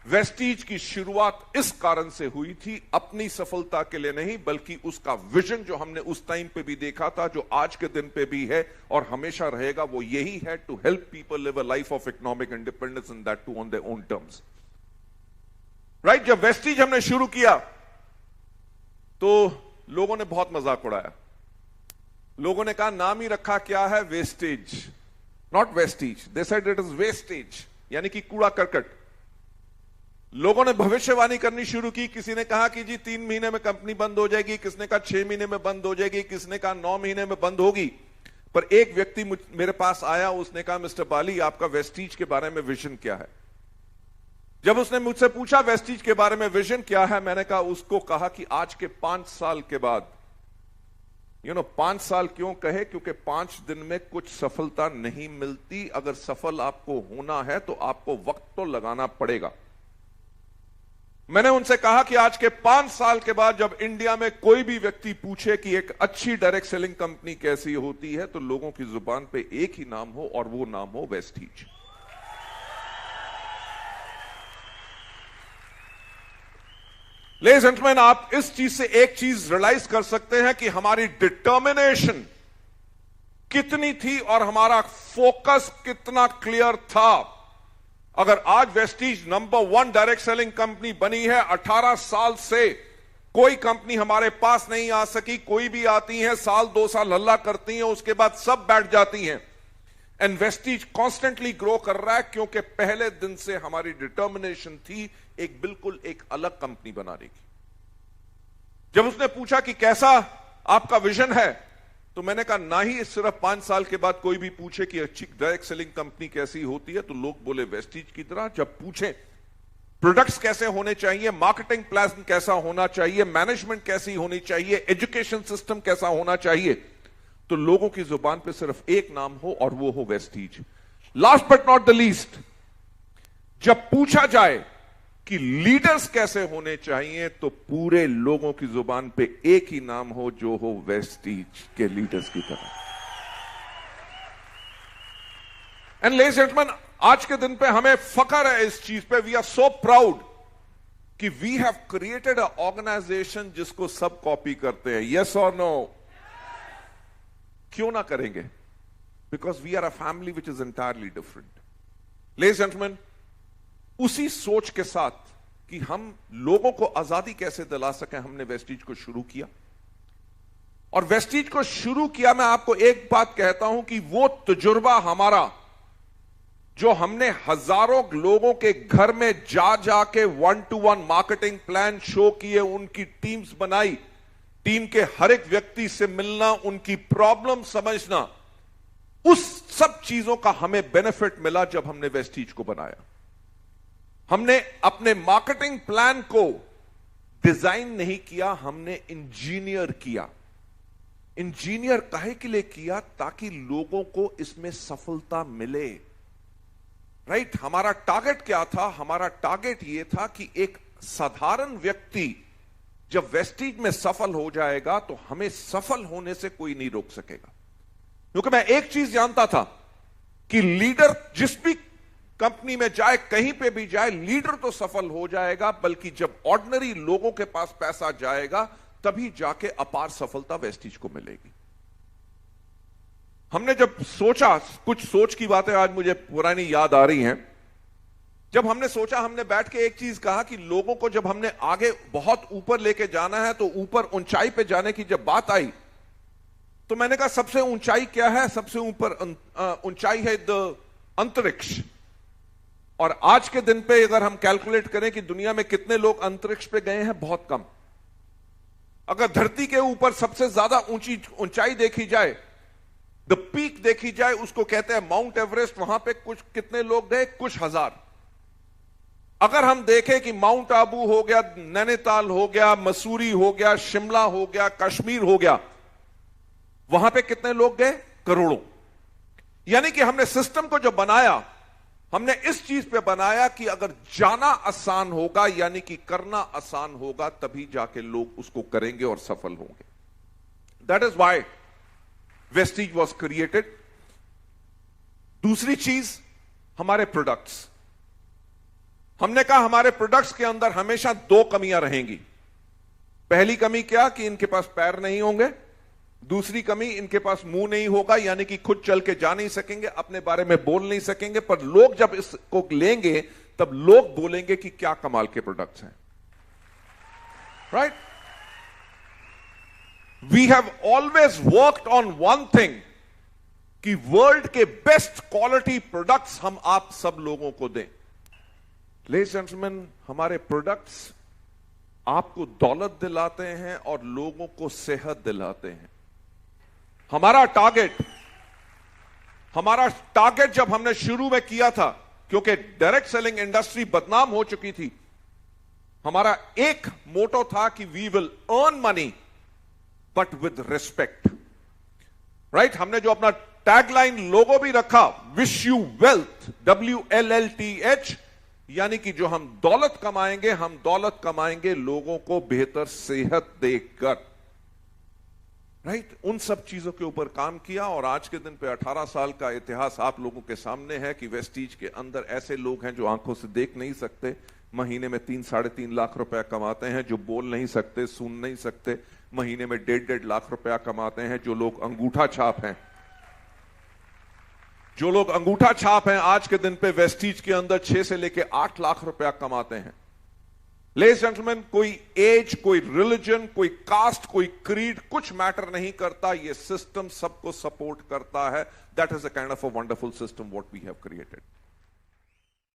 Vestige की शुरुआत इस कारण से हुई थी, अपनी सफलता के लिए नहीं, बल्कि उसका विजन जो हमने उस टाइम पे भी देखा था, जो आज के दिन पे भी है और हमेशा रहेगा, वो यही है, to help people live a life of economic independence and that too on their own terms. Right, जब वेस्टीज हमने शुरू किया तो लोगों ने बहुत मजाक उड़ाया। लोगों ने कहा नाम ही रखा क्या है, wastage, not Vestige, they said it is wastage, यानी कि कूड़ा करकट। लोगों ने भविष्यवाणी करनी शुरू की। किसी ने कहा कि जी 3 महीने में कंपनी बंद हो जाएगी, किसने कहा 6 महीने में बंद हो जाएगी, किसने कहा 9 महीने में बंद होगी। पर एक व्यक्ति मेरे पास आया, उसने कहा मिस्टर बाली, आपका वेस्टीज के बारे में विजन क्या है? जब उसने मुझसे पूछा वेस्टीज के बारे में विजन क्या है, मैंने कहा उसको कहा कि आज के 5 साल के बाद, 5 साल क्यों कहे, क्योंकि 5 दिन में कुछ सफलता नहीं मिलती। अगर सफल आपको होना है तो आपको वक्त तो लगाना पड़ेगा। मैंने उनसे कहा कि आज के 5 साल के बाद जब इंडिया में कोई भी व्यक्ति पूछे कि एक अच्छी डायरेक्ट सेलिंग कंपनी कैसी होती है, तो लोगों की जुबान पे एक ही नाम हो और वो नाम हो वेस्टीज। लेडीज एंड जेंटलमैन, आप इस चीज से एक चीज रियलाइज कर सकते हैं कि हमारी डिटर्मिनेशन कितनी थी और हमारा फोकस कितना क्लियर था। अगर आज Vestige number 1 direct selling company बनी है, 18 साल से कोई कंपनी हमारे पास नहीं आ सकी। कोई भी आती है, साल 2 साल हल्ला करती हैं, उसके बाद सब बैठ जाती हैं। एंड वेस्टीज कॉन्स्टेंटली ग्रो कर रहा है, क्योंकि पहले दिन से हमारी डिटर्मिनेशन थी बिल्कुल एक अलग कंपनी बनाने की। जब उसने पूछा कि कैसा आपका विजन है, तो मैंने कहा ना ही सिर्फ 5 साल के बाद कोई भी पूछे कि अच्छी डायरेक्ट सेलिंग कंपनी कैसी होती है तो लोग बोले वेस्टीज की तरह। जब पूछे प्रोडक्ट्स कैसे होने चाहिए, मार्केटिंग प्लान कैसा होना चाहिए, मैनेजमेंट कैसी होनी चाहिए, एजुकेशन सिस्टम कैसा होना चाहिए, तो लोगों की जुबान पे सिर्फ एक नाम हो और वो हो Vestige. Last but not the least, जब पूछा जाए कि लीडर्स कैसे होने चाहिए, तो पूरे लोगों की जुबान पे एक ही नाम हो, जो हो वेस्टीज के लीडर्स की तरह। एंड लेडीज एंड जेंटलमैन, आज के दिन पे हमें फख्र है इस चीज पे। वी आर सो प्राउड कि we have created a organization जिसको सब कॉपी करते हैं। यस और नो? क्यों ना करेंगे? Because we are a family which is entirely different. Ladies and gentleman, उसी सोच के साथ कि हम लोगों को आजादी कैसे दिला सकें, हमने वेस्टीज को शुरू किया। और वेस्टीज को शुरू किया, मैं आपको एक बात कहता हूं कि वो तजुर्बा हमारा, जो हमने हजारों लोगों के घर में जा जाके 1-to-1 मार्केटिंग प्लान शो किए, उनकी टीम्स बनाई, टीम के हर एक व्यक्ति से मिलना, उनकी प्रॉब्लम समझना, उस सब चीजों का हमें बेनिफिट मिला जब हमने वेस्टीज को बनाया। हमने अपने मार्केटिंग प्लान को डिजाइन नहीं किया, हमने इंजीनियर किया। इंजीनियर काहे के लिए किया? ताकि लोगों को इसमें सफलता मिले। राइट, हमारा टारगेट क्या था? हमारा टारगेट यह था कि एक साधारण व्यक्ति जब वेस्टीज में सफल हो जाएगा तो हमें सफल होने से कोई नहीं रोक सकेगा। क्योंकि मैं एक चीज जानता था कि लीडर जिस भी कंपनी में जाए, कहीं पे भी जाए, लीडर तो सफल हो जाएगा, बल्कि जब ऑर्डिनरी लोगों के पास पैसा जाएगा तभी जाके अपार सफलता वेस्टीज को मिलेगी। हमने जब सोचा, कुछ सोच की बातें आज मुझे पुरानी याद आ रही हैं। जब हमने सोचा, हमने बैठ के एक चीज कहा कि लोगों को जब हमने आगे बहुत ऊपर लेके जाना है, तो ऊपर ऊंचाई पे जाने की जब बात आई, तो मैंने कहा सबसे ऊंचाई क्या है? सबसे ऊपर ऊंचाई है अंतरिक्ष। और आज के दिन पे अगर हम कैलकुलेट करें कि दुनिया में कितने लोग अंतरिक्ष पे गए हैं, बहुत कम। अगर धरती के ऊपर सबसे ज्यादा ऊंचाई देखी जाए, द पीक देखी जाए, उसको कहते हैं माउंट एवरेस्ट, वहां पे कुछ कितने लोग गए? कुछ हजार। अगर हम देखें कि माउंट आबू हो गया, नैनीताल हो गया, मसूरी हो गया, शिमला हो गया, कश्मीर हो गया, वहां पे कितने लोग गए? करोड़ों। यानी कि हमने सिस्टम को जो बनाया, हमने इस चीज पे बनाया कि अगर जाना आसान होगा, यानी कि करना आसान होगा, तभी जाके लोग उसको करेंगे और सफल होंगे। That is why Vestige was created. दूसरी चीज, हमारे प्रोडक्ट्स। हमने कहा हमारे प्रोडक्ट्स के अंदर हमेशा दो कमियां रहेंगी। पहली कमी क्या कि इनके पास पैर नहीं होंगे, दूसरी कमी इनके पास मुंह नहीं होगा, यानी कि खुद चल के जा नहीं सकेंगे, अपने बारे में बोल नहीं सकेंगे, पर लोग जब इसको लेंगे तब लोग बोलेंगे कि क्या कमाल के प्रोडक्ट्स हैं। Right? We have always worked on one thing कि वर्ल्ड के बेस्ट क्वालिटी प्रोडक्ट्स हम आप सब लोगों को दें। लेडीज एंड जेंटलमैन, हमारे प्रोडक्ट्स आपको दौलत दिलाते हैं और लोगों को सेहत दिलाते हैं। हमारा टारगेट जब हमने शुरू में किया था, क्योंकि डायरेक्ट सेलिंग इंडस्ट्री बदनाम हो चुकी थी, हमारा एक मोटो था कि we will earn money but with respect. Right? हमने जो अपना टैगलाइन लोगो भी रखा, विश यू वेल्थ, WLLTH, यानी कि जो हम दौलत कमाएंगे, हम दौलत कमाएंगे लोगों को बेहतर सेहत देकर। राइट? उन सब चीजों के ऊपर काम किया और आज के दिन पे 18 साल का इतिहास आप लोगों के सामने है कि वेस्टीज के अंदर ऐसे लोग हैं जो आंखों से देख नहीं सकते, महीने में 3-3.5 लाख रुपया कमाते हैं, जो बोल नहीं सकते, सुन नहीं सकते, महीने में 1.5 लाख रुपया कमाते हैं, जो लोग अंगूठा छाप हैं। जो लोग अंगूठा छाप हैं आज के दिन पे वेस्टीज के अंदर 6 से लेके 8 लाख रुपया कमाते हैं। लेडीज जेंटलमैन, कोई एज, कोई रिलीजन, कोई कास्ट, कोई क्रीड, कुछ मैटर नहीं करता। ये सिस्टम सबको सपोर्ट करता है। That is a kind of a wonderful system what we have created.